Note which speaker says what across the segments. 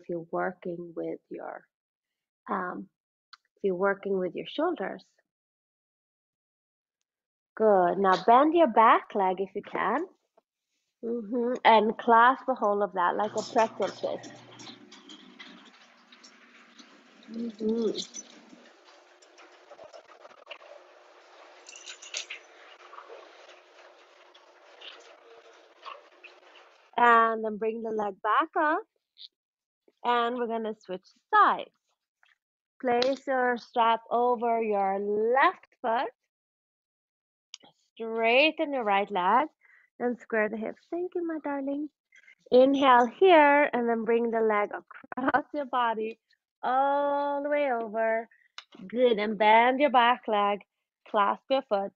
Speaker 1: if you're working with your shoulders. Good. Now bend your back leg if you can. And clasp the whole of that like a pretzel twist. And then bring the leg back up. And we're going to switch sides. Place your strap over your left foot. Straighten your right leg and square the hips. Thank you, my darling. Inhale here and then bring the leg across your body all the way over. Good. And bend your back leg. Clasp your foot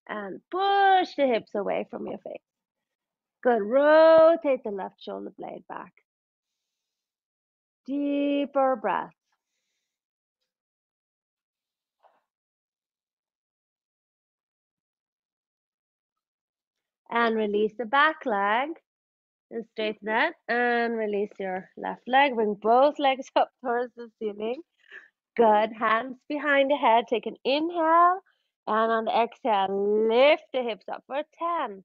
Speaker 1: and push the hips away from your face. Good. Rotate the left shoulder blade back. Deeper breath. And release the back leg and straighten it and release your left leg. Bring both legs up towards the ceiling. Good. Hands behind the head. Take an inhale. And on the exhale, lift the hips up for 10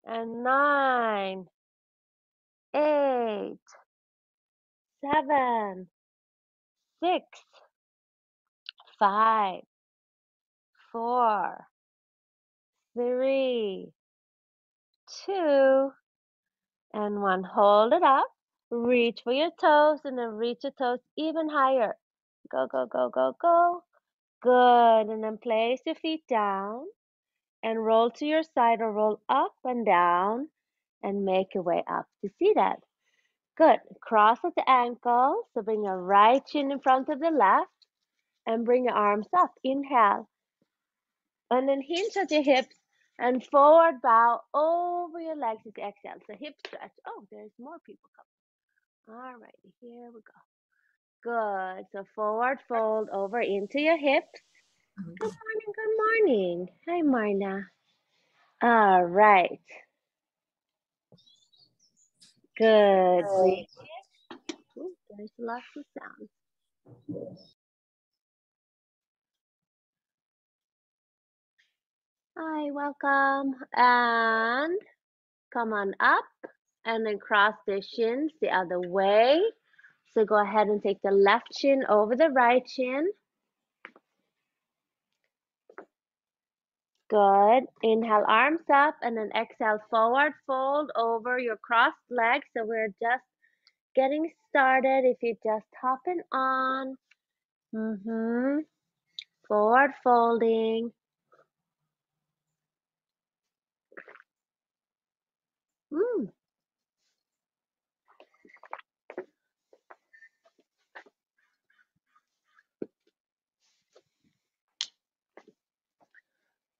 Speaker 1: and 9, 8, 7, 6, 5, 4, 3, 2, and 1. Hold it up. Reach for your toes and then reach your toes even higher. Go, go, go, go, go. Good. And then place your feet down and roll to your side or roll up and down and make your way up. You see that? Good. Cross at the ankle. So bring your right shin in front of the left and bring your arms up. Inhale. And then hinge at your hips and forward bow over your legs as you exhale. So hip stretch. Oh, there's more people coming. All right, here we go. Good. So forward fold over into your hips. Good morning, good morning. Hi, Marna. All right. Good. Breathe. Ooh, there's lots of sound. Hi, welcome. And come on up and then cross the shins the other way. So go ahead and take the left shin over the right shin. Good. Inhale, arms up, and then exhale, forward fold over your crossed legs. So we're just getting started. If you're just hopping on, forward folding.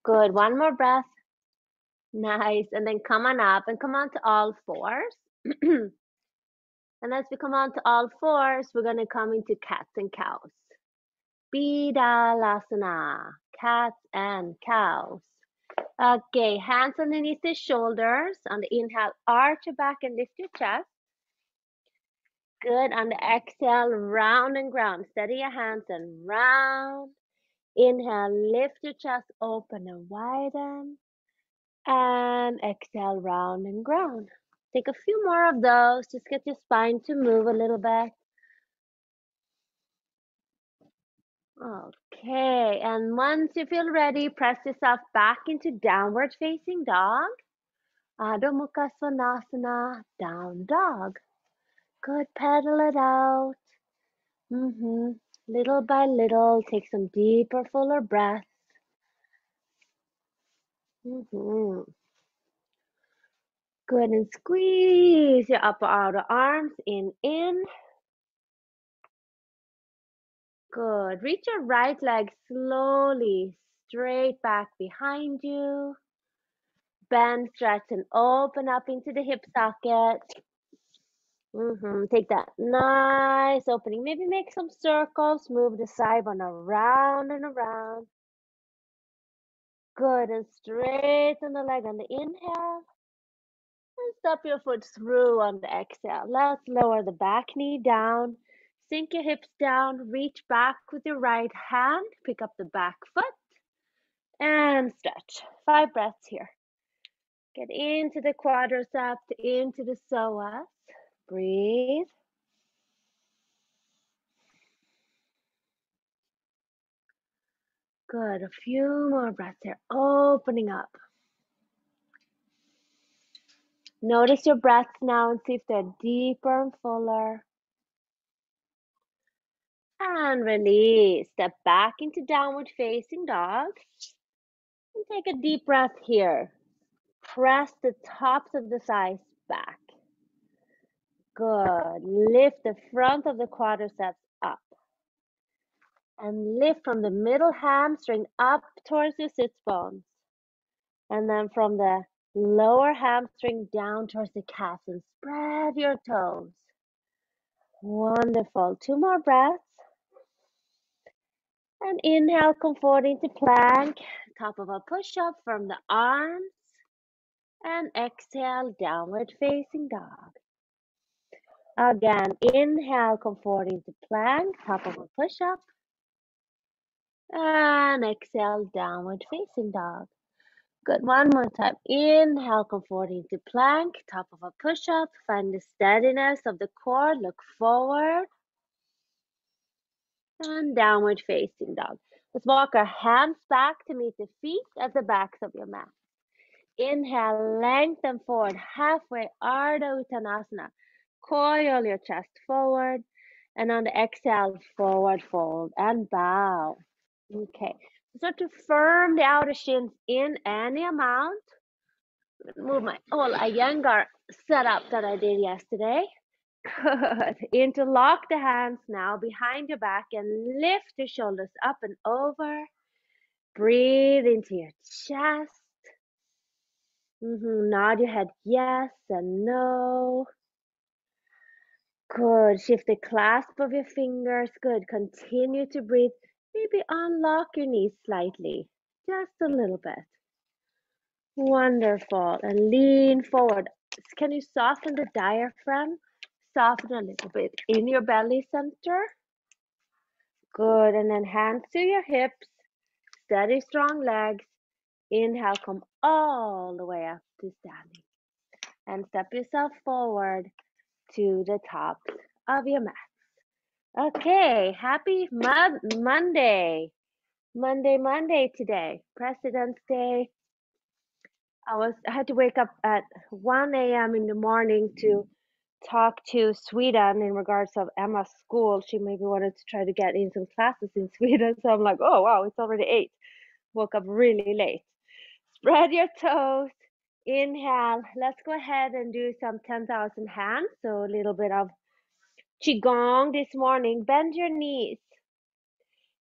Speaker 1: Good. One more breath. Nice. And then come on up and come on to all fours. And as we come on to all fours, we're going to come into cats and cows. Lasana, cats and cows. Okay, hands underneath the shoulders. On the inhale, arch your back and lift your chest. Good. On the exhale, round and ground. Steady your hands and round. Inhale, lift your chest, open and widen. And exhale, round and ground. Take a few more of those. Just get your spine to move a little bit. Okay, and once you feel ready, press yourself back into downward facing dog. Ardha Uttanasana, down dog. Good, pedal it out. Little by little, take some deeper, fuller breaths. Good, and squeeze your upper outer arms in. Good. Reach your right leg slowly straight back behind you. Bend, stretch, and open up into the hip socket. Take that nice opening. Maybe make some circles. Move the side one around and around. Good. And straighten the leg on the inhale. And step your foot through on the exhale. Let's lower the back knee down. Sink your hips down. Reach back with your right hand. Pick up the back foot and stretch. 5 breaths here. Get into the quadriceps, into the psoas. Breathe. Good. A few more breaths here. Opening up. Notice your breaths now and see if they're deeper and fuller. And release. Step back into downward facing dog. And take a deep breath here. Press the tops of the thighs back. Good. Lift the front of the quadriceps up. And lift from the middle hamstring up towards your sits bones. And then from the lower hamstring down towards the calves and spread your toes. Wonderful. 2 more breaths. And inhale, come forward into plank. Top of a push-up from the arms. And exhale, downward facing dog. Again, inhale, come forward into plank. Top of a push-up. And exhale, downward facing dog. Good. One more time. Inhale, come forward into plank. Top of a push-up. Find the steadiness of the core. Look forward. And downward facing dog. Let's walk our hands back to meet the feet at the backs of your mat. Inhale, lengthen forward, halfway, Ardha Uttanasana. Coil your chest forward. And on the exhale, forward fold and bow. Okay. Start to firm the outer shins in any amount. Move my whole Iyengar setup that I did yesterday. Good. Interlock the hands now behind your back and lift your shoulders up and over. Breathe into your chest. Nod your head yes and no. Good. Shift the clasp of your fingers. Good. Continue to breathe. Maybe unlock your knees slightly. Just a little bit. Wonderful. And lean forward. Can you soften the diaphragm? Soften a little bit in your belly center. Good. And then hands to your hips. Steady, strong legs. Inhale, come all the way up to standing. And step yourself forward to the top of your mat. Okay, happy Monday. Monday today. President's Day. I had to wake up at 1 a.m. in the morning to talk to Sweden in regards of Emma's school. She maybe wanted to try to get in some classes in Sweden. So I'm like, oh wow, it's already 8. Woke up really late. Spread your toes. Inhale. Let's go ahead and do some 10,000 hands. So a little bit of Qigong this morning. Bend your knees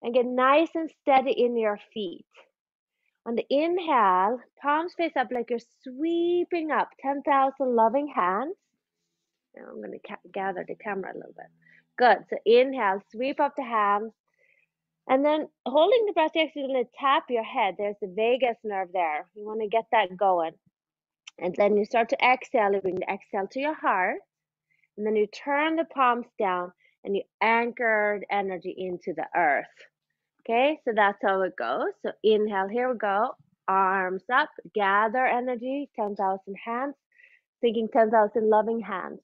Speaker 1: and get nice and steady in your feet. On the inhale, palms face up like you're sweeping up 10,000 loving hands. Now I'm going to gather the camera a little bit. Good. So inhale, sweep up the hands. And then holding the breath, you're actually going to tap your head. There's the vagus nerve there. You want to get that going. And then you start to exhale. You bring the exhale to your heart. And then you turn the palms down and you anchor the energy into the earth. Okay, so that's how it goes. So inhale, here we go. Arms up, gather energy, 10,000 hands. Thinking 10,000 loving hands.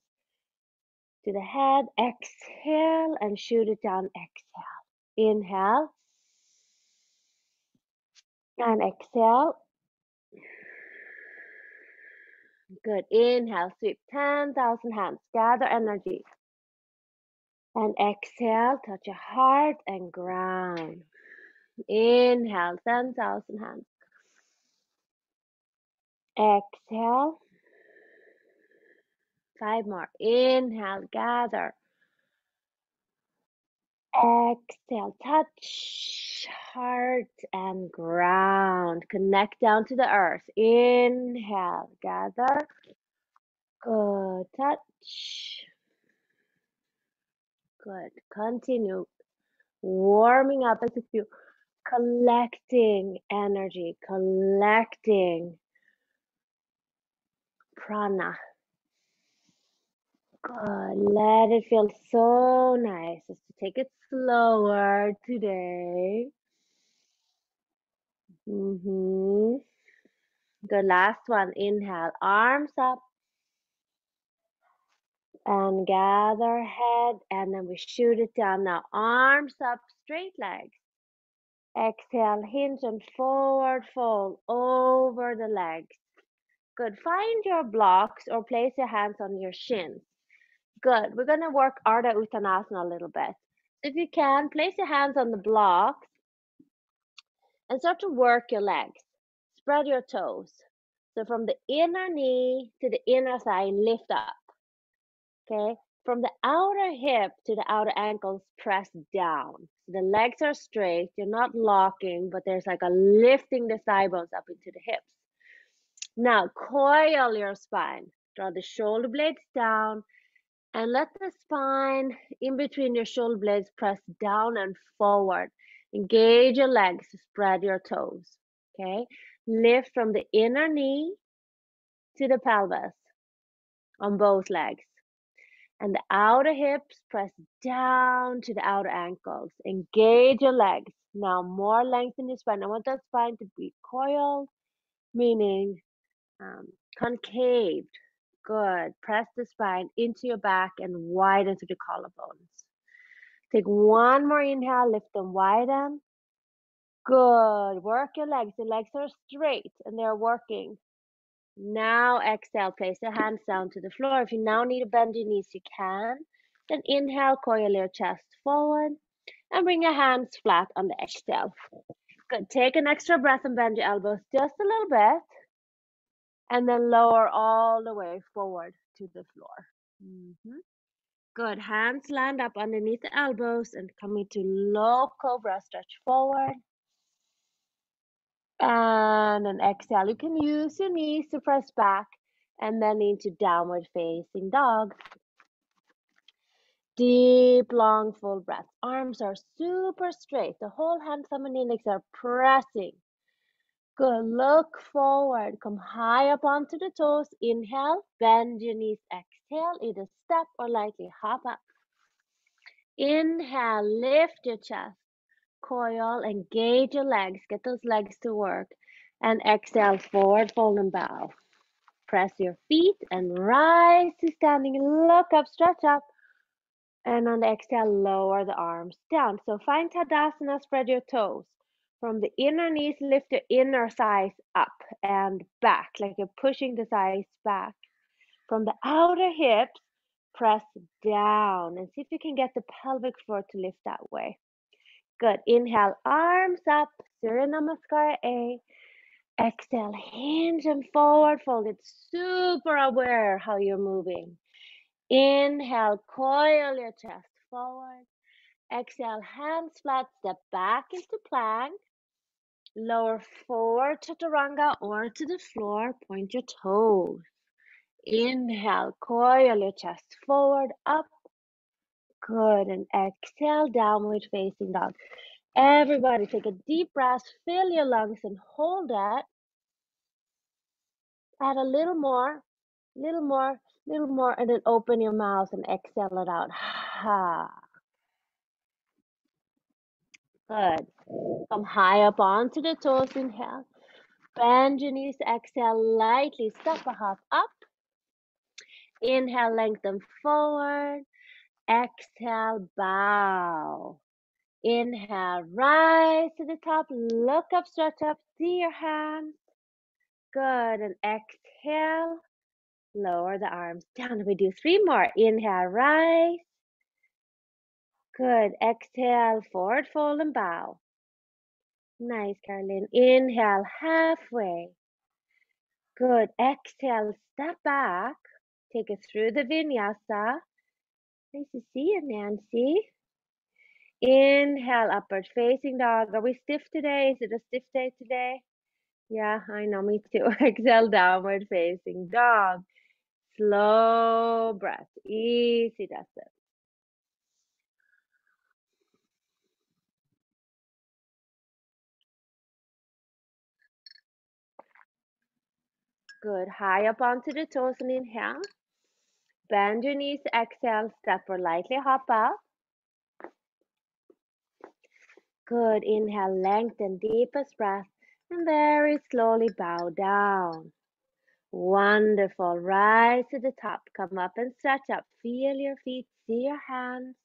Speaker 1: To the head, exhale and shoot it down, exhale. Inhale and exhale. Good. Inhale, sweep 10,000 hands, gather energy. And exhale, touch your heart and ground. Inhale, 10,000 hands. Exhale. 5 more. Inhale, gather. Exhale, touch heart and ground. Connect down to the earth. Inhale, gather. Good, touch. Good. Continue warming up as if you collecting energy, collecting prana. Good. Let it feel so nice. Just to take it slower today. Good. Last one. Inhale, arms up and gather head, and then we shoot it down. Now arms up, straight legs. Exhale, hinge and forward fold over the legs. Good. Find your blocks or place your hands on your shins. Good. We're going to work Ardha Uttanasana a little bit. If you can, place your hands on the blocks and start to work your legs. Spread your toes. So from the inner knee to the inner thigh, lift up. Okay. From the outer hip to the outer ankles, press down. So the legs are straight. You're not locking, but there's like a lifting the thigh bones up into the hips. Now coil your spine. Draw the shoulder blades down and let the spine in between your shoulder blades press down and forward. Engage your legs, spread your toes. Okay. Lift from the inner knee to the pelvis on both legs. And the outer hips press down to the outer ankles. Engage your legs. Now more length in your spine. I want that spine to be coiled, meaning concaved. Good. Press the spine into your back and widen through the collarbones. Take one more inhale, lift them widen. Good. Work your legs. The legs are straight and they're working. Now exhale, place your hands down to the floor. If you now need to bend your knees, you can. Then inhale, coil your chest forward and bring your hands flat on the exhale. Good. Take an extra breath and bend your elbows just a little bit. And then lower all the way forward to the floor. Good. Hands land up underneath the elbows and come into low cobra. Stretch forward. And then exhale. You can use your knees to press back and then into downward facing dog. Deep, long, full breath. Arms are super straight. The whole hand, thumb, and index are pressing. Good. Look forward. Come high up onto the toes. Inhale. Bend your knees. Exhale. Either step or lightly hop up. Inhale. Lift your chest. Coil. Engage your legs. Get those legs to work. And exhale. Forward fold and bow. Press your feet and rise to standing. Look up. Stretch up. And on the exhale, lower the arms down. So find Tadasana, spread your toes. From the inner knees, lift your inner thighs up and back, like you're pushing the thighs back. From the outer hips, press down and see if you can get the pelvic floor to lift that way. Good. Inhale, arms up, Surya Namaskara A. Exhale, hinge and forward fold. It's super aware how you're moving. Inhale, coil your chest forward. Exhale, hands flat, step back into plank. Lower forward, chaturanga or to the floor, point your toes. Inhale, coil your chest forward, up. Good, and exhale, downward facing dog. Everybody take a deep breath, fill your lungs and hold it. Add a little more, and then open your mouth and exhale it out. Ha. Good. Come high up onto the toes, inhale. Bend your knees, exhale, lightly step a hop up. Inhale, lengthen forward. Exhale, bow. Inhale, rise to the top, look up, stretch up, see your hands. Good, and exhale, lower the arms down. We do 3 more. Inhale, rise. Good, exhale, forward fold and bow. Nice, Caroline. Inhale, halfway. Good. Exhale, step back. Take it through the vinyasa. Nice to see you, Nancy. Inhale, upward facing dog. Are we stiff today? Is it a stiff day today? Yeah, I know, me too. Exhale, downward facing dog. Slow breath. Easy does it. Good. High up onto the toes and inhale. Bend your knees, exhale, step or lightly hop up. Good. Inhale, lengthen, deepest breath, and very slowly bow down. Wonderful. Rise to the top. Come up and stretch up. Feel your feet, see your hands.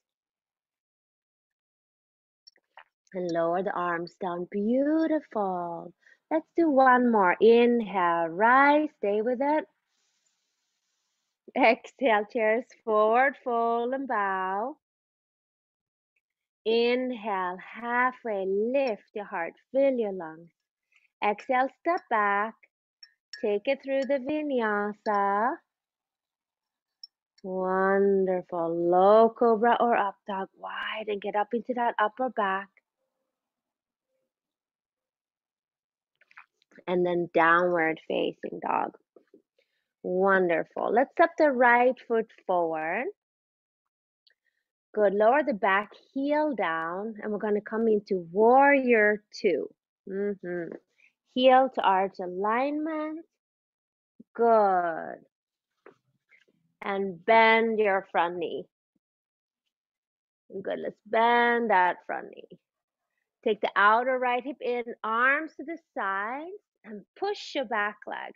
Speaker 1: And lower the arms down. Beautiful. Let's do one more. Inhale, rise, stay with it. Exhale, chairs forward, fold and bow. Inhale, halfway, lift your heart, fill your lungs. Exhale, step back. Take it through the vinyasa. Wonderful. Low cobra or up dog. Wide and get up into that upper back. And then downward facing dog. Wonderful. Let's step the right foot forward. Good. Lower the back heel down, and we're going to come into warrior two. Heel to arch alignment. Good. And bend your front knee. Good. Let's bend that front knee. Take the outer right hip in, arms to the sides, and push your back leg.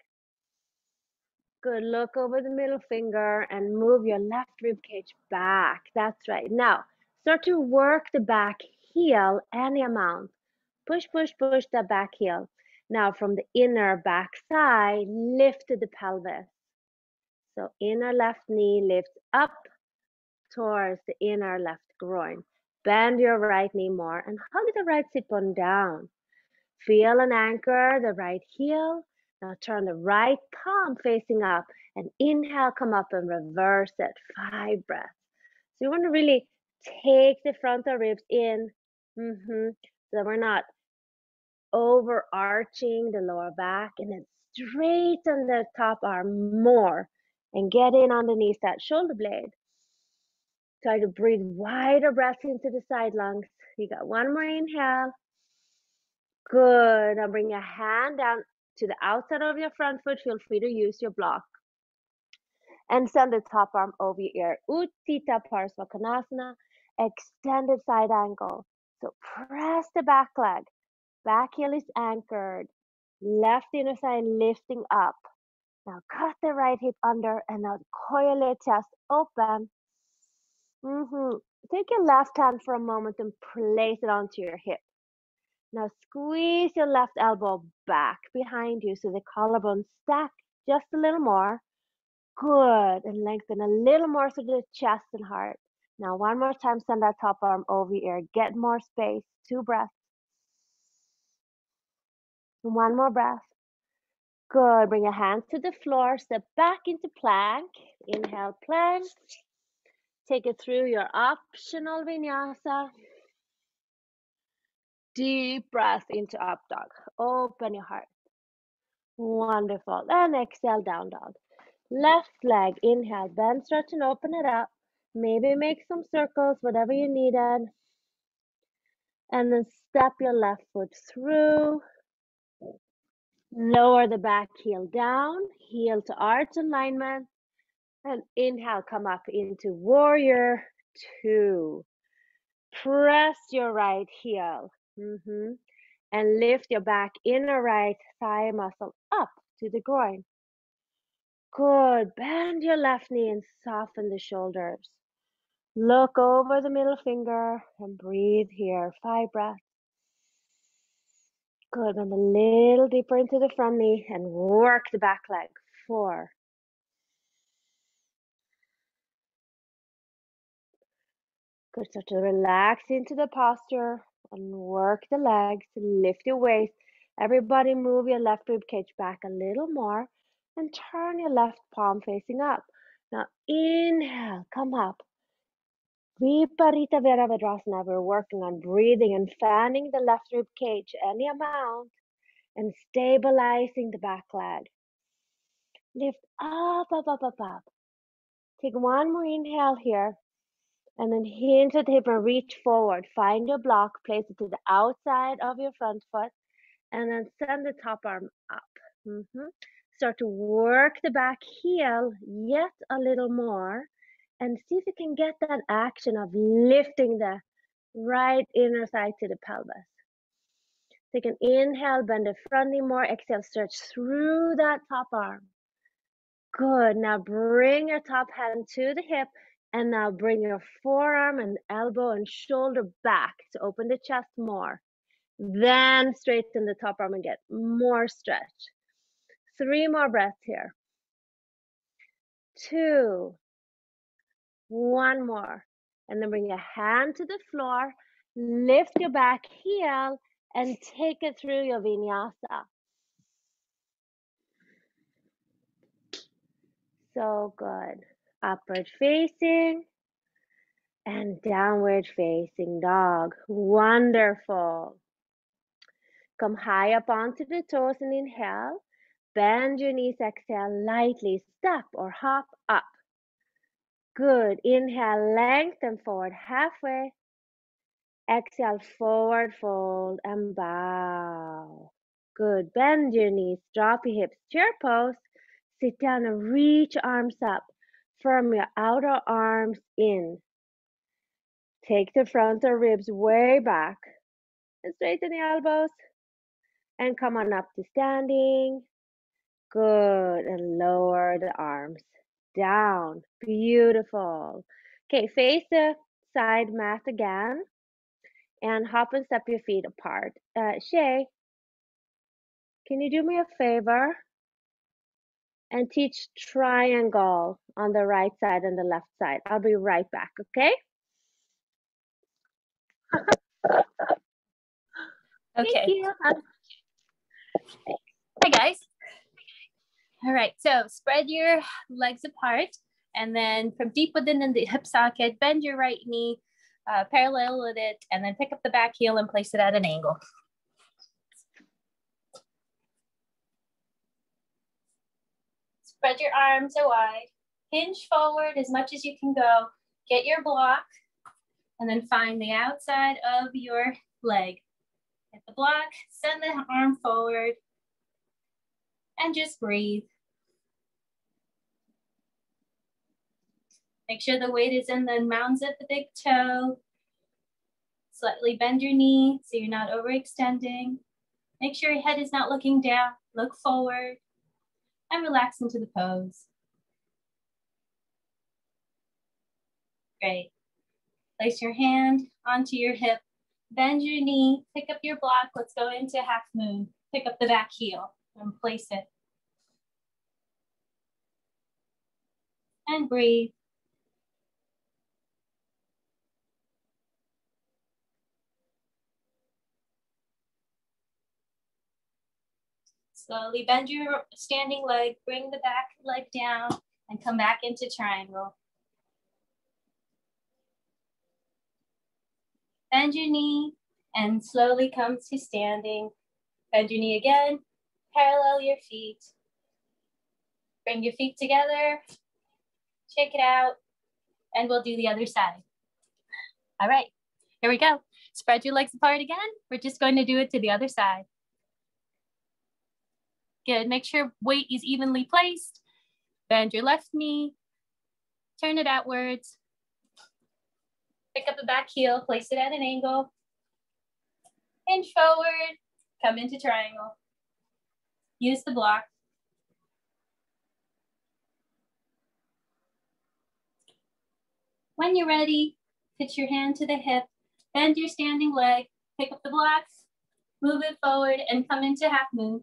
Speaker 1: Good. Look over the middle finger and move your left rib cage back. That's right. Now, start to work the back heel any amount. Push, push, push that back heel. Now, from the inner back side, lift the pelvis. So, inner left knee lifts up towards the inner left groin. Bend your right knee more and hug the right sit bone down. Feel and anchor the right heel. Now turn the right palm facing up and inhale, come up and reverse it. 5 breaths. So you want to really take the frontal ribs in so we're not overarching the lower back, and then straighten the top arm more and get in underneath that shoulder blade. Try to breathe wider breaths into the side lungs. You got one more inhale. Good. Now bring your hand down to the outside of your front foot. Feel free to use your block. And send the top arm over your ear. Utthita Parsva Konasana. Extended side angle. So press the back leg. Back heel is anchored. Left inner side lifting up. Now cut the right hip under and now coil your chest open. Take your left hand for a moment and place it onto your hip. Now squeeze your left elbow back behind you so the collarbones stack just a little more. Good. And lengthen a little more through the chest and heart. Now one more time, send that top arm over your ear. Get more space. 2 breaths. And 1 more breath. Good. Bring your hands to the floor. Step back into plank. Inhale, plank. Take it through your optional vinyasa. Deep breath into up dog. Open your heart. Wonderful. And exhale, down dog. Left leg, inhale, bend, stretch, and open it up. Maybe make some circles, whatever you needed. And then step your left foot through. Lower the back heel down, heel to arch alignment. And inhale, come up into warrior two. Press your right heel. And lift your back inner right thigh muscle up to the groin. Good. Bend your left knee and soften the shoulders. Look over the middle finger and breathe here. 5 breaths. Good. And a little deeper into the front knee and work the back leg. 4. Good. Start to relax into the posture and work the legs. Lift your waist. Everybody move your left rib cage back a little more and turn your left palm facing up. Now inhale, come up. Viparita Virabhadrasana, we're working on breathing and fanning the left rib cage any amount and stabilizing the back leg. Lift up, up, up, up, up. Take one more inhale here and then hinge at the hip and reach forward. Find your block, place it to the outside of your front foot and then send the top arm up. Start to work the back heel yet a little more and see if you can get that action of lifting the right inner thigh to the pelvis. Take an inhale, bend the front knee more. Exhale, stretch through that top arm. Good. Now bring your top hand to the hip, and now bring your forearm and elbow and shoulder back to open the chest more. Then straighten the top arm and get more stretch. 3 more breaths here. 2. 1 more. And then bring your hand to the floor. Lift your back heel and take it through your vinyasa. So good. Upward facing and downward facing dog. Wonderful. Come high up onto the toes and inhale. Bend your knees, exhale, lightly step or hop up. Good. Inhale, lengthen forward halfway. Exhale, forward fold and bow. Good. Bend your knees, drop your hips, chair pose. Sit down and reach arms up. Firm your outer arms in. Take the frontal ribs way back and straighten the elbows. And come on up to standing. Good. And lower the arms down. Beautiful. Okay, face the side mat again. And hop and step your feet apart. Shay, can you do me a favor and teach triangle on the right side and the left side? I'll be right back, okay?
Speaker 2: Okay.
Speaker 1: Thank you.
Speaker 2: Hi, guys. All right, so spread your legs apart, and then from deep within the hip socket, bend your right knee parallel with it, and then pick up the back heel and place it at an angle. Spread your arms wide, hinge forward as much as you can go, get your block, and then find the outside of your leg. Get the block, send the arm forward, and just breathe. Make sure the weight is in the mounds of the big toe. Slightly bend your knee so you're not overextending. Make sure your head is not looking down, look forward, and relax into the pose. Great. Place your hand onto your hip, bend your knee, pick up your block. Let's go into half moon. Pick up the back heel and place it. And breathe. Slowly bend your standing leg, bring the back leg down, and come back into triangle. Bend your knee and slowly come to standing. Bend your knee again, parallel your feet. Bring your feet together, shake it out, and we'll do the other side. All right, here we go. Spread your legs apart again. We're just going to do it to the other side. Good, make sure weight is evenly placed. Bend your left knee, turn it outwards. Pick up the back heel, place it at an angle. Hinge forward, come into triangle. Use the block. When you're ready, put your hand to the hip, bend your standing leg, pick up the blocks, move it forward, and come into half moon.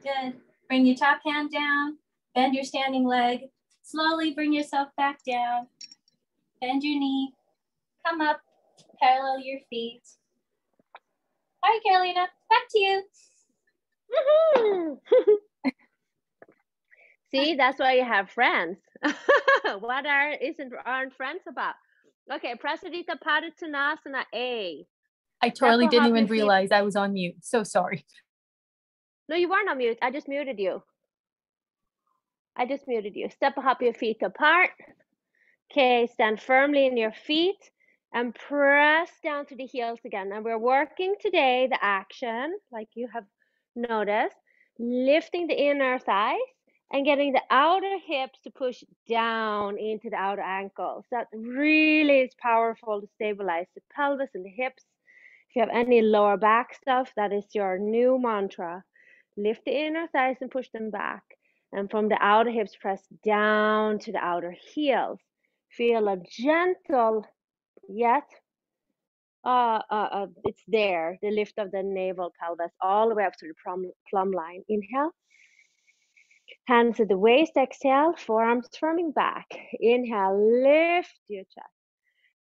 Speaker 2: Good. Bring your top hand down, bend your standing leg, slowly bring yourself back down, bend your knee, come up, parallel your feet. All right, Carolina, back to you.
Speaker 1: See, that's why you have friends. What aren't friends about? Okay, Prasadita Padottanasana A.
Speaker 2: I totally didn't even realize I was on mute. So sorry.
Speaker 1: No, you weren't on mute. I just muted you. I just muted you. Step up your feet apart. Okay, stand firmly in your feet and press down to the heels again. And we're working today the action, like you have noticed, lifting the inner thighs and getting the outer hips to push down into the outer ankles. That really is powerful to stabilize the pelvis and the hips. If you have any lower back stuff, that is your new mantra. Lift the inner thighs and push them back. And from the outer hips, press down to the outer heels. Feel a gentle, yet it's there, the lift of the navel pelvis all the way up to the plumb line. Inhale. Hands at the waist. Exhale. Forearms firming back. Inhale. Lift your chest.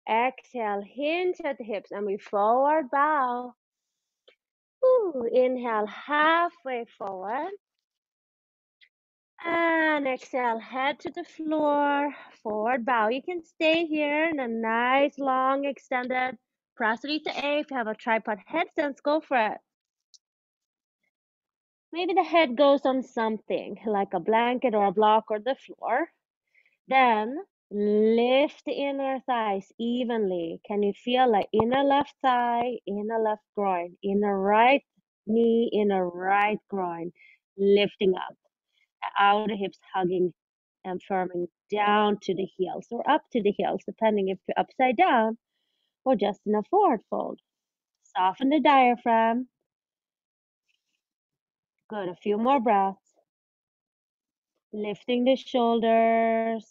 Speaker 1: Exhale. Hinge at the hips. And we forward bow. Ooh, inhale. Halfway forward. And exhale, head to the floor, forward bow. You can stay here in a nice, long, extended Prasarita A. If you have a tripod headstand, go for it. Maybe the head goes on something, like a blanket or a block or the floor. Then lift the inner thighs evenly. Can you feel like inner left thigh, inner left groin, inner right knee, inner right groin, lifting up. Outer hips hugging and firming down to the heels or up to the heels, depending if you're upside down or just in a forward fold. Soften the diaphragm. Good. A few more breaths. Lifting the shoulders,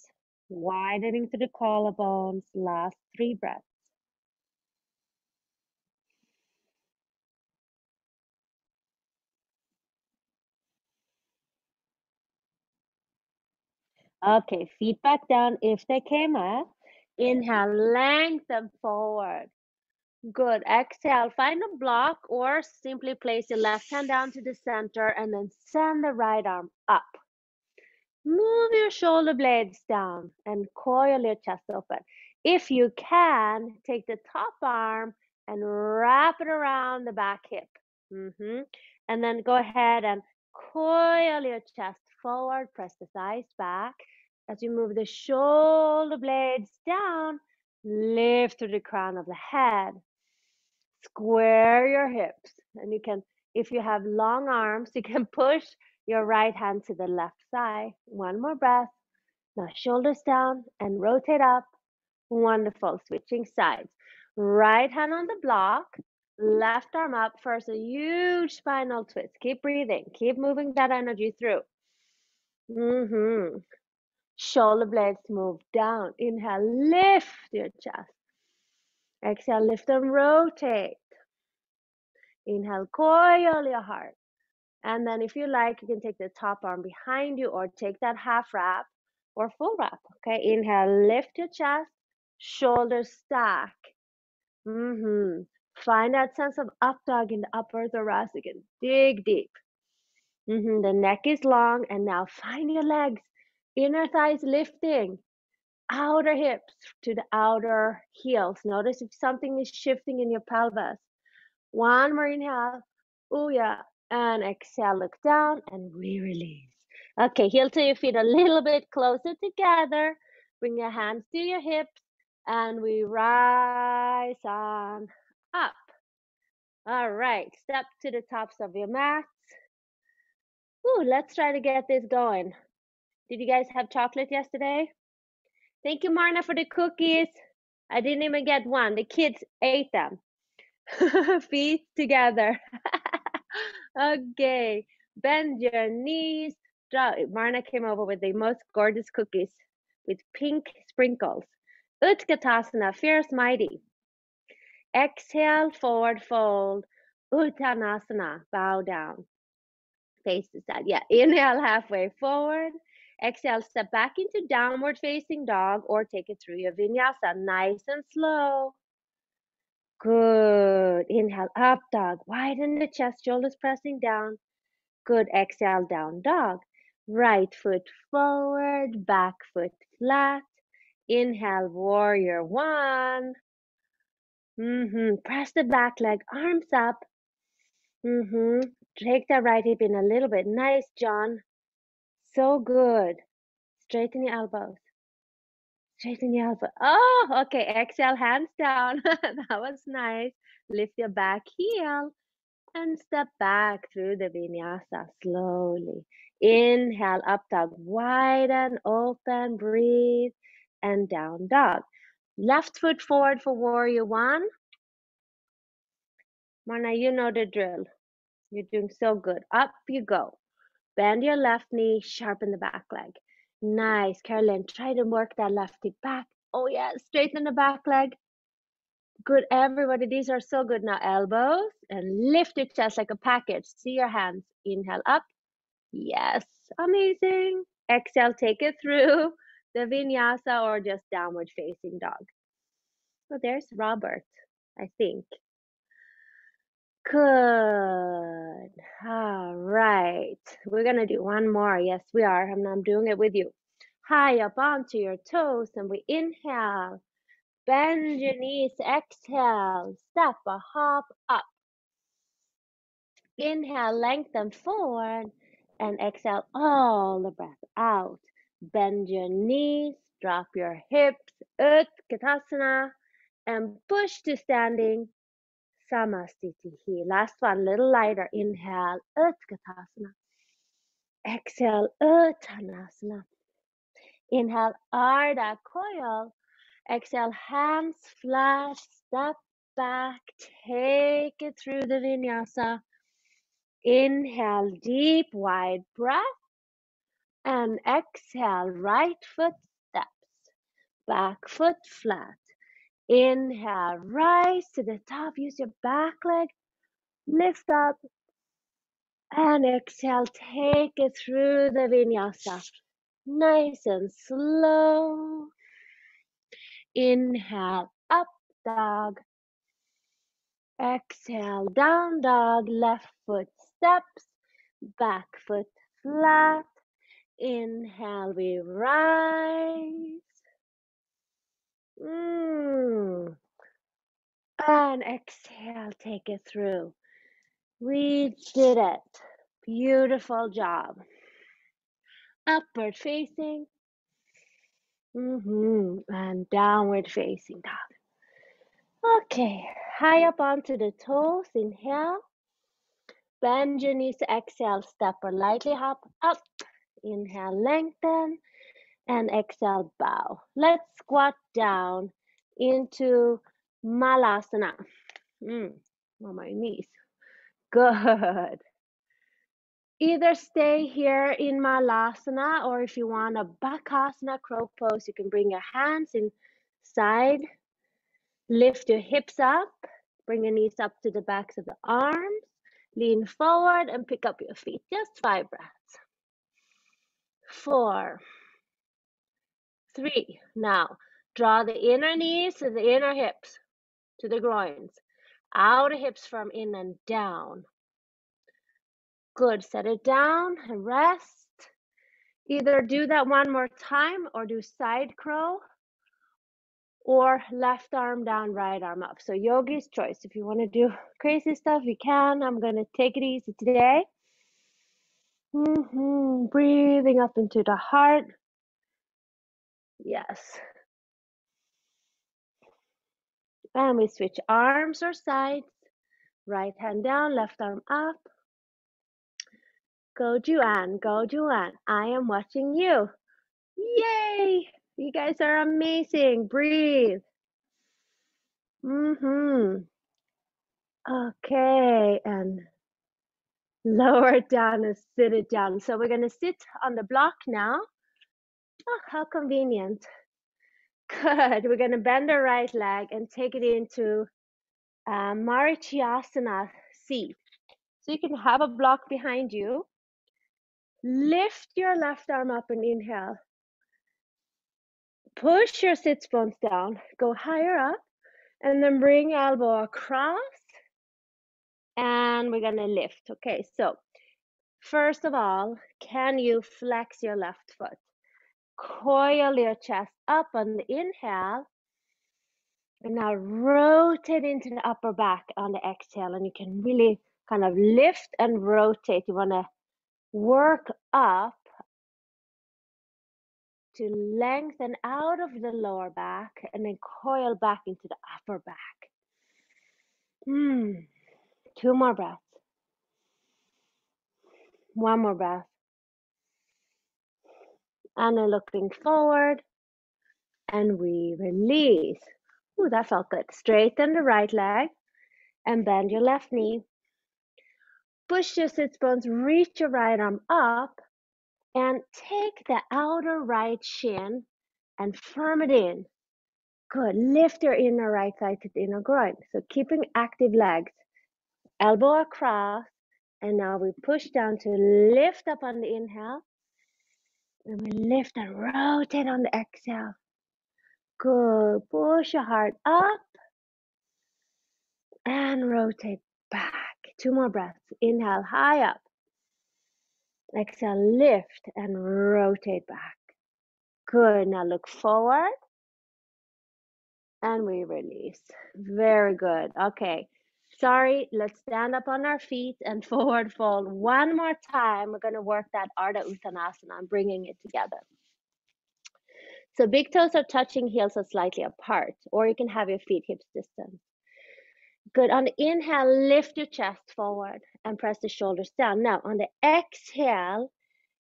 Speaker 1: widening to the collarbones. Last 3 breaths. Okay, feet back down if they came up. Inhale, lengthen forward. Good. Exhale, find a block or simply place your left hand down to the center and then send the right arm up. Move your shoulder blades down and coil your chest open. If you can, take the top arm and wrap it around the back hip. And then go ahead and coil your chest forward, press the thighs back. As you move the shoulder blades down, lift to the crown of the head. Square your hips, and you can, if you have long arms, you can push your right hand to the left thigh. One more breath. Now shoulders down and rotate up. Wonderful. Switching sides. Right hand on the block, left arm up. First, a huge spinal twist. Keep breathing. Keep moving that energy through. Shoulder blades move down. Inhale, lift your chest. Exhale, lift and rotate. Inhale, coil your heart. And then if you like, you can take the top arm behind you or take that half wrap or full wrap. Okay, inhale, lift your chest, shoulders stack. Find that sense of up dog in the upper thoracic and dig deep. The neck is long, and now find your legs. Inner thighs lifting, outer hips to the outer heels. Notice if something is shifting in your pelvis. One more inhale. Oh yeah. And exhale, look down and re-release. Okay, heel to your feet a little bit closer together. Bring your hands to your hips and we rise on up. All right, step to the tops of your mats. Ooh, let's try to get this going. Did you guys have chocolate yesterday? Thank you, Marna, for the cookies. I didn't even get one. The kids ate them. Feet together. Okay, bend your knees. Marna came over with the most gorgeous cookies with pink sprinkles. Utkatasana, fierce mighty. Exhale, forward fold. Uttanasana, bow down. Face the side. Yeah, inhale halfway forward. Exhale, step back into downward facing dog or take it through your vinyasa. Nice and slow. Good. Inhale, up dog. Widen the chest, shoulders pressing down. Good. Exhale, down dog. Right foot forward, back foot flat. Inhale, warrior one. Press the back leg, arms up. Take that right hip in a little bit. Nice, John. So good. Straighten your elbows. Straighten your elbow. Oh, okay. Exhale, hands down. That was nice. Lift your back heel and step back through the vinyasa slowly. Inhale, up dog. Widen, open, breathe, and down dog. Left foot forward for warrior one. Marna, you know the drill. You're doing so good. Up you go. Bend your left knee, sharpen the back leg. Nice, Carolyn. Try to work that left hip back. Oh yeah, straighten the back leg. Good, everybody. These are so good. Now elbows and lift your chest like a package. See your hands. Inhale up. Yes, amazing. Exhale, take it through the vinyasa or just downward facing dog. Oh, there's Robert, I think. Good. All right. We're going to do one more. Yes, we are. And I'm doing it with you. High up onto your toes. And we inhale. Bend your knees. Exhale. Step a hop up. Inhale. Lengthen forward. And exhale all the breath out. Bend your knees. Drop your hips. Uttanasana. And push to standing. Samastitihi. Last one, little lighter. Inhale, Utkatasana. Exhale, Uttanasana. Inhale, Ardha coil. Exhale, hands flat, step back, take it through the vinyasa. Inhale, deep, wide breath. And exhale, right foot steps, back foot flat. Inhale, rise to the top, use your back leg, lift up. And exhale, take it through the vinyasa. Nice and slow. Inhale, up dog. Exhale, down dog. Left foot steps, back foot flat. Inhale, we rise. And exhale, take it through. We did it. Beautiful job. Upward facing. And downward facing dog. Okay, high up onto the toes. Inhale. Bend your knees. Exhale, step or lightly hop up. Inhale, lengthen. And exhale, bow. Let's squat down into Malasana. On my knees. Good. Either stay here in Malasana, or if you want a Bakasana, crow pose, you can bring your hands inside. Lift your hips up. Bring your knees up to the backs of the arms. Lean forward and pick up your feet. Just 5 breaths. 4, 3. Now, draw the inner knees to the inner hips, to the groins. Outer hips from in and down. Good. Set it down and rest. Either do that one more time or do side crow or left arm down, right arm up. So yogi's choice. If you want to do crazy stuff, you can. I'm going to take it easy today. Breathing up into the heart. Yes. And we switch arms or sides. Right hand down, left arm up. Go Juan, go Juan. I am watching you. Yay! You guys are amazing. Breathe. Okay, and lower it down and sit it down. So we're going to sit on the block now. Oh, how convenient. Good. We're going to bend the right leg and take it into Marichyasana C. So you can have a block behind you. Lift your left arm up and inhale. Push your sits bones down. Go higher up. And then bring elbow across. And we're going to lift. Okay, so first of all, can you flex your left foot? Coil your chest up on the inhale. And now rotate into the upper back on the exhale. And you can really kind of lift and rotate. You want to work up to lengthen out of the lower back and then coil back into the upper back. 2 more breaths. 1 more breath. And then looking forward, and we release. Ooh, that felt good. Straighten the right leg and bend your left knee. Push your sits bones, reach your right arm up, and take the outer right shin and firm it in. Good. Lift your inner right thigh to the inner groin. So keeping active legs. Elbow across, and now we push down to lift up on the inhale. And we lift and rotate on the exhale. Good. Push your heart up and rotate back. 2 more breaths. Inhale, high up. Exhale, lift and rotate back. Good. Now look forward and we release. Very good. Okay. Sorry, let's stand up on our feet and forward fold. One more time. We're going to work that Ardha Uttanasana. I'm bringing it together. So big toes are touching, heels are slightly apart, or you can have your feet hips distance. Good. On the inhale, lift your chest forward and press the shoulders down. Now, on the exhale,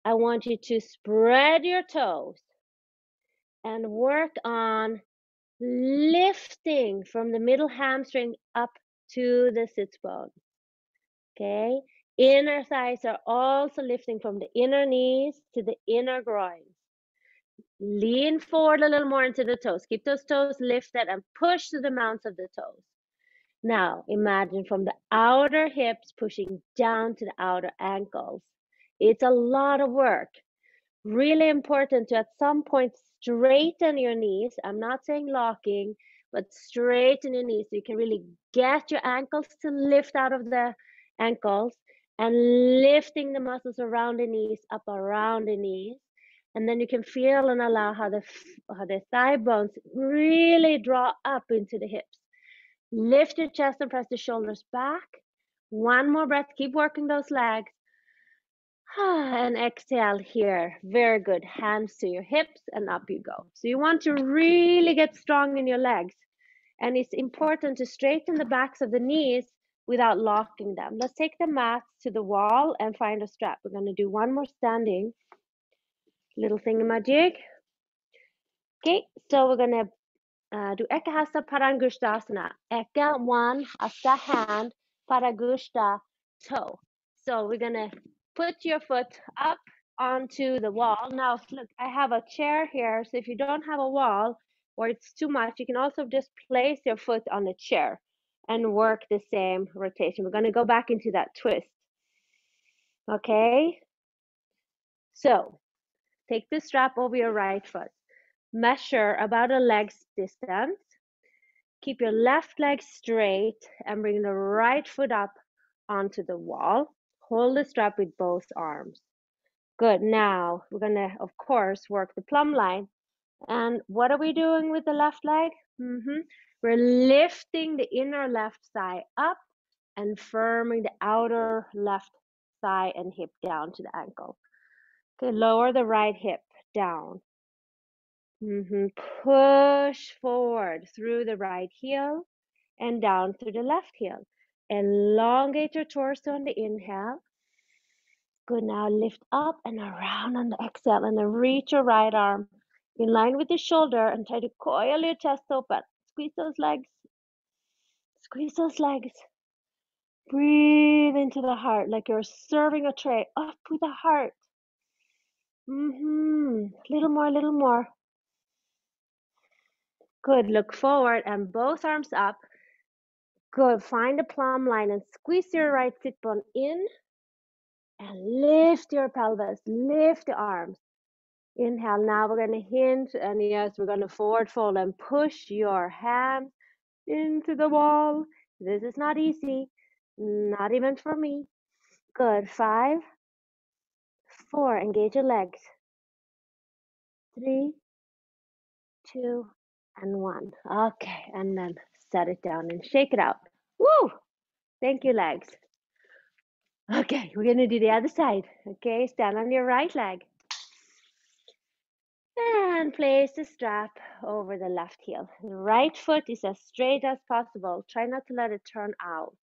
Speaker 1: I want you to spread your toes and work on lifting from the middle hamstring up to the sits bone. Okay. Inner thighs are also lifting from the inner knees to the inner groins. Lean forward a little more into the toes. Keep those toes lifted and push to the mounts of the toes. Now, imagine from the outer hips pushing down to the outer ankles. It's a lot of work. Really important to at some point straighten your knees. I'm not saying locking, but straighten your knees so you can really get your ankles to lift out of the ankles and lifting the muscles around the knees up around the knees. And then you can feel and allow how the thigh bones really draw up into the hips. Lift your chest and press the shoulders back. 1 more breath. Keep working those legs. And exhale here. Very good. Hands to your hips and up you go. So you want to really get strong in your legs. And it's important to straighten the backs of the knees without locking them. Let's take the mats to the wall and find a strap. We're going to do 1 more standing. Little thingamajig. Okay, so we're going to do Ekahasta Parangusthasana. Eka 1, Hasta hand, Paragushta toe. So we're going to put your foot up onto the wall. Now, look, I have a chair here. So if you don't have a wall or it's too much, you can also just place your foot on the chair and work the same rotation. We're going to go back into that twist. Okay? So take the strap over your right foot. Measure about a leg's distance. Keep your left leg straight and bring the right foot up onto the wall. Hold the strap with both arms. Good. Now we're going to, of course, work the plumb line. And what are we doing with the left leg? We're lifting the inner left thigh up and firming the outer left thigh and hip down to the ankle. Okay, lower the right hip down. Push forward through the right heel and down through the left heel. Elongate your torso on the inhale. Good. Now lift up and around on the exhale, and then reach your right arm in line with the shoulder and try to coil your chest open. Squeeze those legs. Squeeze those legs. Breathe into the heart like you're serving a tray. Up with the heart. Little more, little more. Good. Look forward and both arms up. Good. Find the plumb line and squeeze your right sit bone in and lift your pelvis. Lift the arms. Inhale. Now we're going to hinge, and yes, we're going to forward fold and push your hands into the wall. This is not easy, not even for me. Good. 5, 4, engage your legs. 3, 2, and 1. Okay, and then set it down and shake it out. Woo! Thank you, legs. Okay, we're going to do the other side. Okay, stand on your right leg. And place the strap over the left heel. The right foot is as straight as possible. Try not to let it turn out.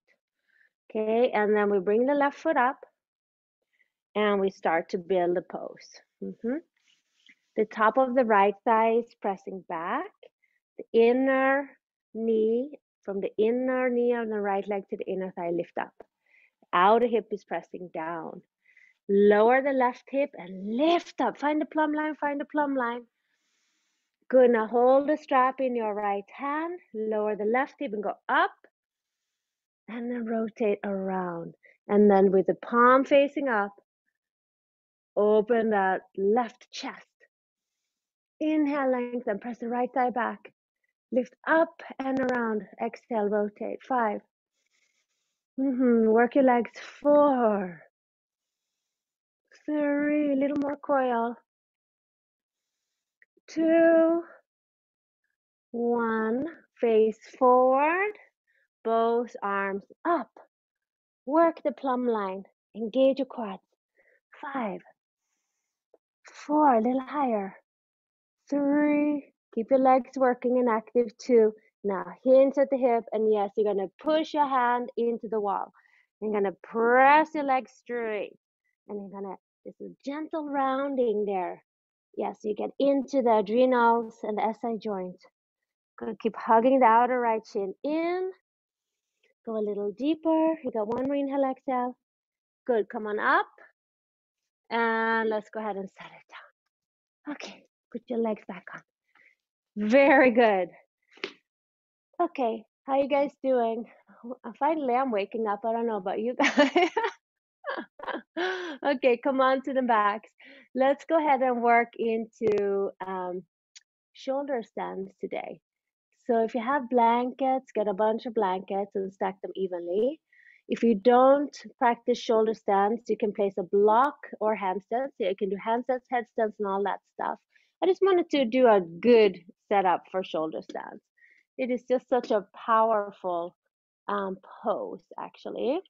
Speaker 1: Okay, and then we bring the left foot up and we start to build the pose. The top of the right thigh is pressing back. The inner knee, from the inner knee on the right leg to the inner thigh, lift up. Outer hip is pressing down. Lower the left hip and lift up. Find the plumb line, find the plumb line. Good, now hold the strap in your right hand. Lower the left hip and go up. And then rotate around. And then with the palm facing up, open that left chest. Inhale, lengthen, press the right thigh back. Lift up and around. Exhale, rotate. 5. Work your legs. 4, 3, a little more coil. 2, 1. Face forward. Both arms up. Work the plumb line. Engage your quads. 5, 4, a little higher. 3, keep your legs working and active. 2, now hinge at the hip, and yes, you're gonna push your hand into the wall. You're gonna press your legs straight, and you're gonna, there's a gentle rounding there. Yes, you get into the adrenals and the SI joint. Gonna keep hugging the outer right shin in. Go a little deeper. You got one more inhale, exhale. Good, come on up. And let's go ahead and set it down. Okay, put your legs back on. Very good. Okay, how you guys doing? Finally, I'm waking up. I don't know about you guys. Okay, come on to the backs. Let's go ahead and work into shoulder stands today. So if you have blankets, get a bunch of blankets and stack them evenly. If you don't practice shoulder stands, you can place a block or handstands. So you can do handstands, headstands, and all that stuff. I just wanted to do a good setup for shoulder stands. It is just such a powerful pose, actually.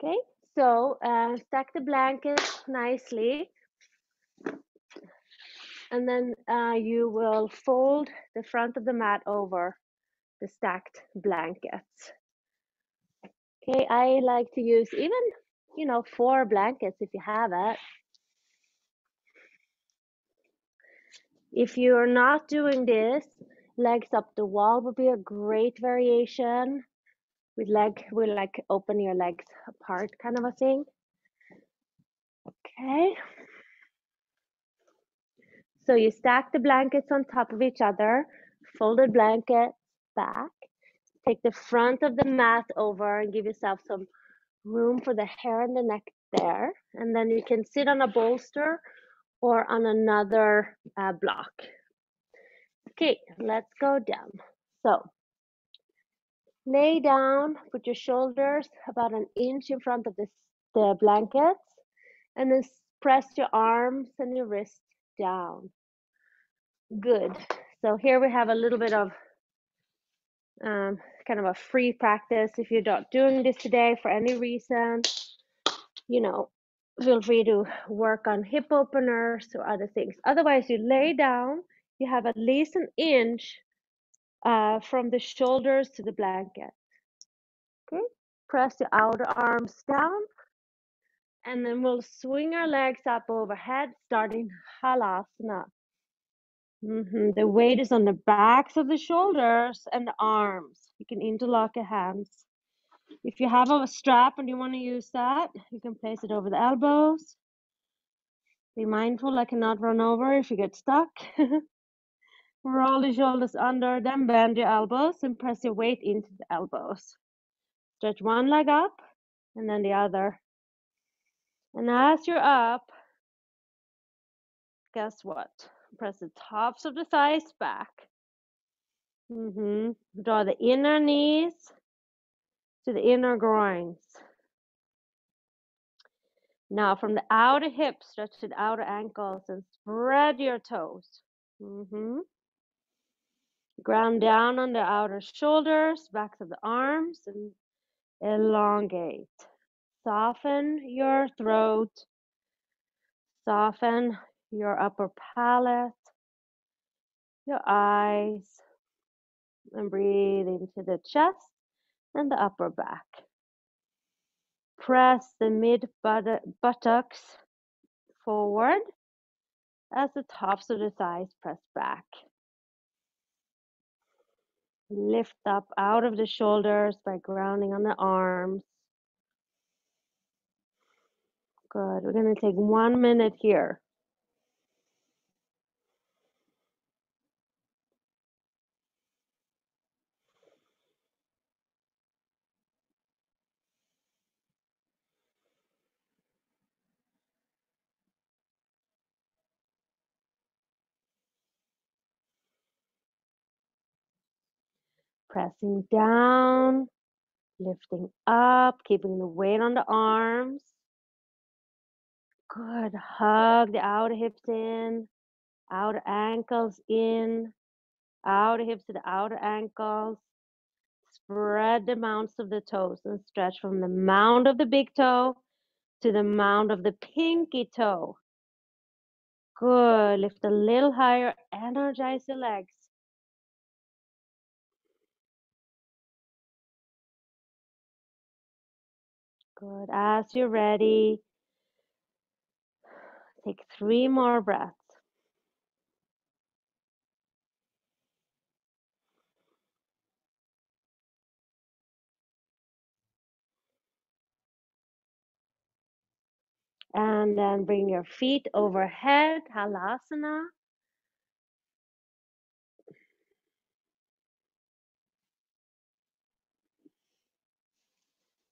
Speaker 1: Okay, so stack the blanket nicely. And then you will fold the front of the mat over the stacked blankets. Okay, I like to use even, 4 blankets if you have it. If you're not doing this, legs up the wall would be a great variation. We like open your legs apart kind of a thing. Okay. So you stack the blankets on top of each other, folded blanket back. Take the front of the mat over and give yourself some room for the hair and the neck there. And then you can sit on a bolster or on another block. Okay, let's go down. So lay down, put your shoulders about an inch in front of the blankets, and then press your arms and your wrists down. Good. So here we have a little bit of kind of a free practice. If you're not doing this today for any reason, feel free to work on hip openers or other things. Otherwise, you lay down, you have at least an inch from the shoulders to the blanket. Okay, press the outer arms down, and then we'll swing our legs up overhead, starting Halasana. The weight is on the backs of the shoulders and the arms. You can interlock your hands. If you have a strap and you want to use that, you can place it over the elbows. Be mindful I cannot run over if you get stuck. Roll the shoulders under, then bend your elbows and press your weight into the elbows. Stretch one leg up and then the other. And as you're up, guess what? Press the tops of the thighs back. Draw the inner knees to the inner groins. Now from the outer hips, stretch to the outer ankles and spread your toes. Ground down on the outer shoulders, backs of the arms, and elongate. Soften your throat. Soften your upper palate, your eyes, and breathe into the chest and the upper back. Press the mid buttocks forward as the tops of the thighs press back. Lift up out of the shoulders by grounding on the arms. Good. We're going to take 1 minute here. Pressing down, lifting up, keeping the weight on the arms. Good. Hug the outer hips in, outer ankles in, outer hips to the outer ankles. Spread the mounds of the toes and stretch from the mound of the big toe to the mound of the pinky toe. Good. Lift a little higher. Energize the legs. Good. As you're ready, take 3 more breaths. And then bring your feet overhead, Halasana.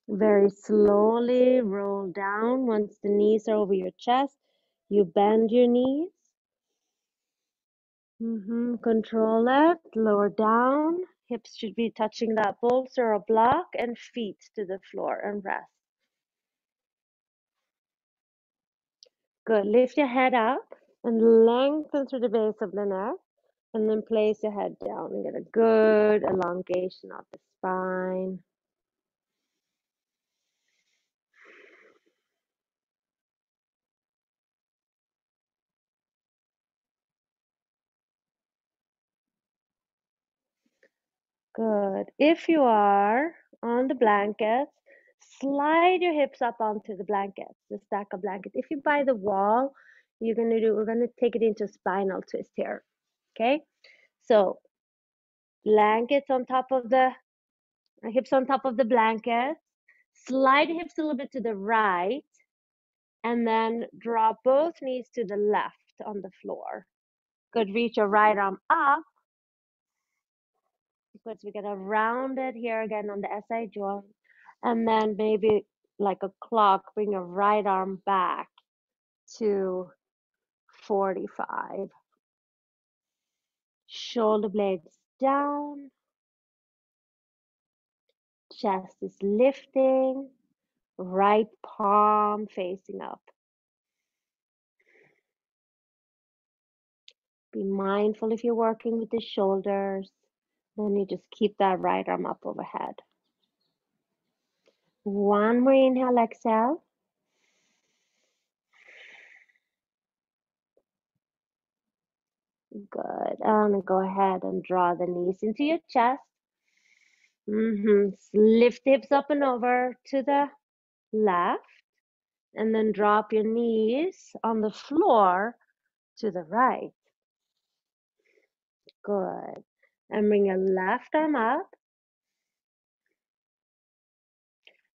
Speaker 1: Very slowly roll down. Once the knees are over your chest, you bend your knees. Control it. Lower down. Hips should be touching that bolster or block, and feet to the floor and rest. Good. Lift your head up and lengthen through the base of the neck, and then place your head down and get a good elongation of the spine. Good. If you are on the blankets, slide your hips up onto the blankets, the stack of blankets. If you're by the wall, we're gonna take it into spinal twist here. Okay? So blankets on top of the hips on top of the blanket. Slide the hips a little bit to the right, and then draw both knees to the left on the floor. Good. Reach your right arm up. Good. So we're gonna round it here again on the SI joint, and then maybe like a clock, bring your right arm back to 45. Shoulder blades down. Chest is lifting. Right palm facing up. Be mindful if you're working with the shoulders. Then you just keep that right arm up overhead. One more inhale, exhale. Good. And go ahead and draw the knees into your chest. Lift the hips up and over to the left. And then drop your knees on the floor to the right. Good. And bring your left arm up.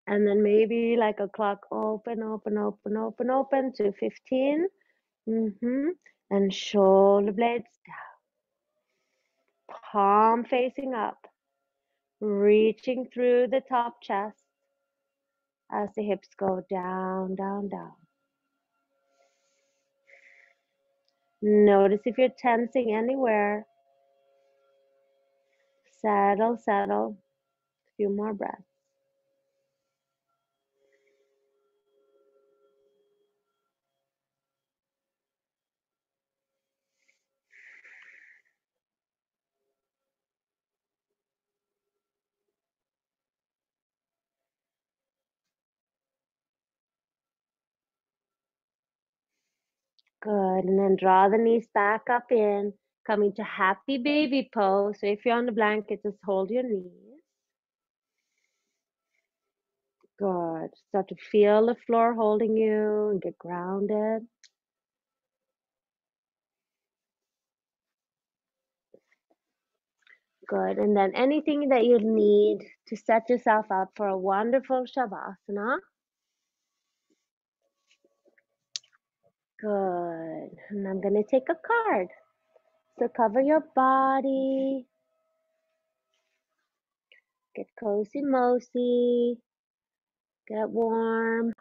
Speaker 1: And then maybe like a clock, open, open, open, open, open to 15. And shoulder blades down. Palm facing up. Reaching through the top chest as the hips go down, down, down. Notice if you're tensing anywhere. Settle, settle. A few more breaths. Good. And then draw the knees back up in. Coming to happy baby pose. So if you're on the blanket, just hold your knees. Good. Start to feel the floor holding you and get grounded. Good. And then anything that you need to set yourself up for a wonderful Shavasana. Good. And I'm going to take a card. So cover your body. Get cozy-mosey. Get warm.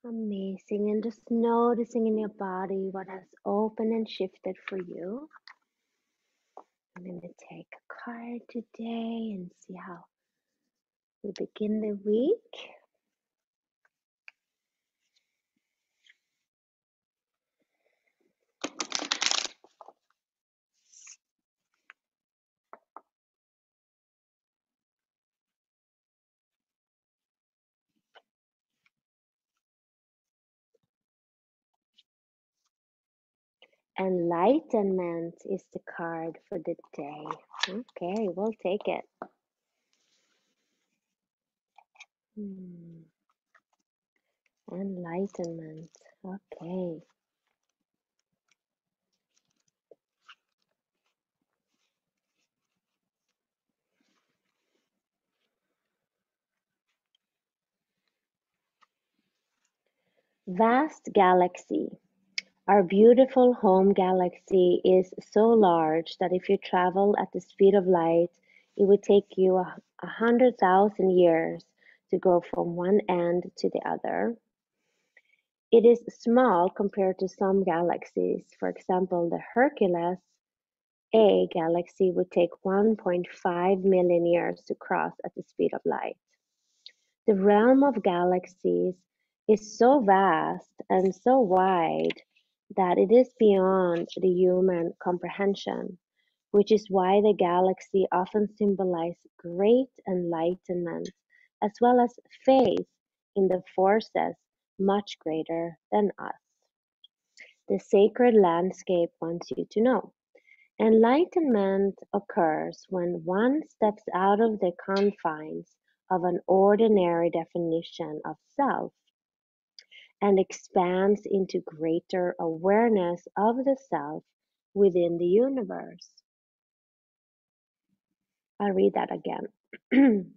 Speaker 1: Amazing. And just noticing in your body what has opened and shifted for you. I'm going to take a card today and see how we begin the week. Enlightenment is the card for the day. Okay, we'll take it. Enlightenment. Okay. Vast galaxy. Our beautiful home galaxy is so large that if you travel at the speed of light, it would take you 100,000 years to go from one end to the other. It is small compared to some galaxies. For example, the Hercules A galaxy would take 1.5 million years to cross at the speed of light. The realm of galaxies is so vast and so wide that it is beyond the human comprehension, which is why the galaxy often symbolizes great enlightenment as well as faith in the forces much greater than us. The sacred landscape wants you to know. Enlightenment occurs when one steps out of the confines of an ordinary definition of self and expands into greater awareness of the self within the universe. I'll read that again.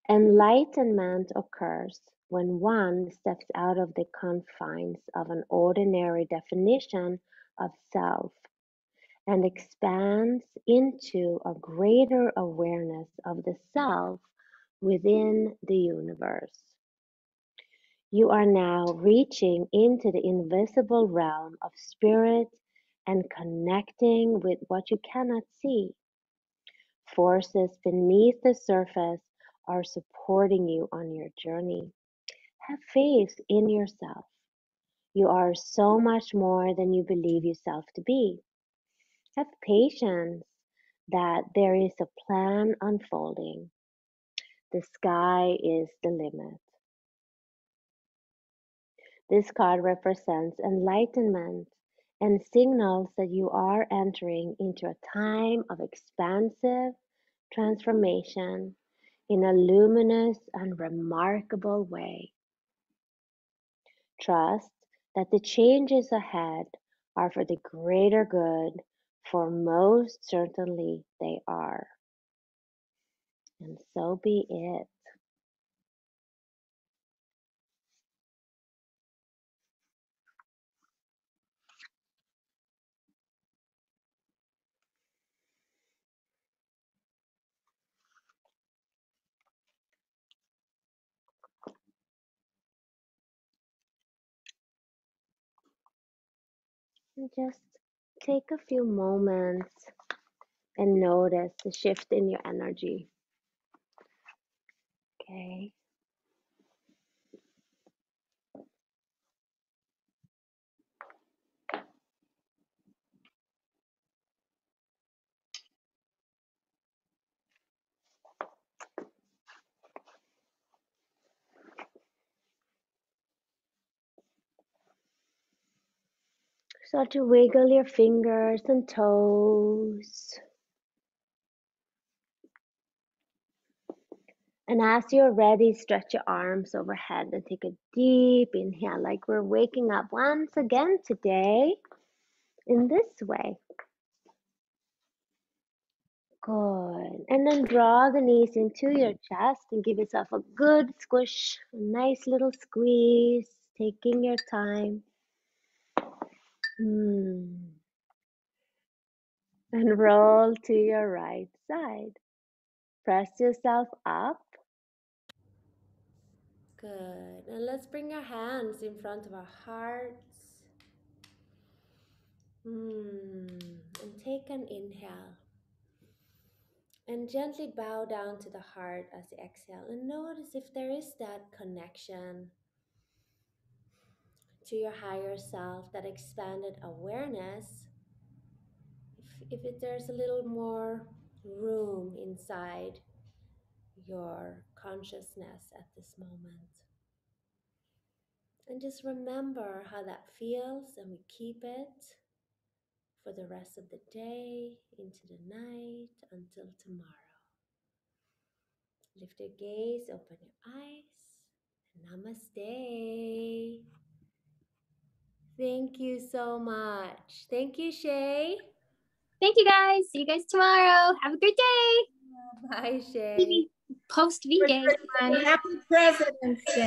Speaker 1: Enlightenment occurs when one steps out of the confines of an ordinary definition of self and expands into a greater awareness of the self within the universe. You are now reaching into the invisible realm of spirit and connecting with what you cannot see. Forces beneath the surface are supporting you on your journey. Have faith in yourself. You are so much more than you believe yourself to be. Have patience that there is a plan unfolding. The sky is the limit. This card represents enlightenment and signals that you are entering into a time of expansive transformation in a luminous and remarkable way. Trust that the changes ahead are for the greater good, for most certainly they are. And so be it. And just take a few moments and notice the shift in your energy. Okay. Start to wiggle your fingers and toes. And as you're ready, stretch your arms overhead and take a deep inhale, like we're waking up once again today in this way. Good. And then draw the knees into your chest and give yourself a good squish, a nice little squeeze, taking your time. And roll to your right side. Press yourself up. Good. And let's bring our hands in front of our hearts. And take an inhale. And gently bow down to the heart as you exhale. And notice if there is that connection to your higher self, that expanded awareness. If there's a little more room inside your consciousness at this moment. And just remember how that feels, and we keep it for the rest of the day, into the night, until tomorrow. Lift your gaze, open your eyes, and namaste. Thank you so much. Thank you, Shay.
Speaker 2: Thank you, guys. See you guys tomorrow. Have a great day.
Speaker 1: Bye, Shay.
Speaker 2: Post V-Day.
Speaker 3: Happy President's Day.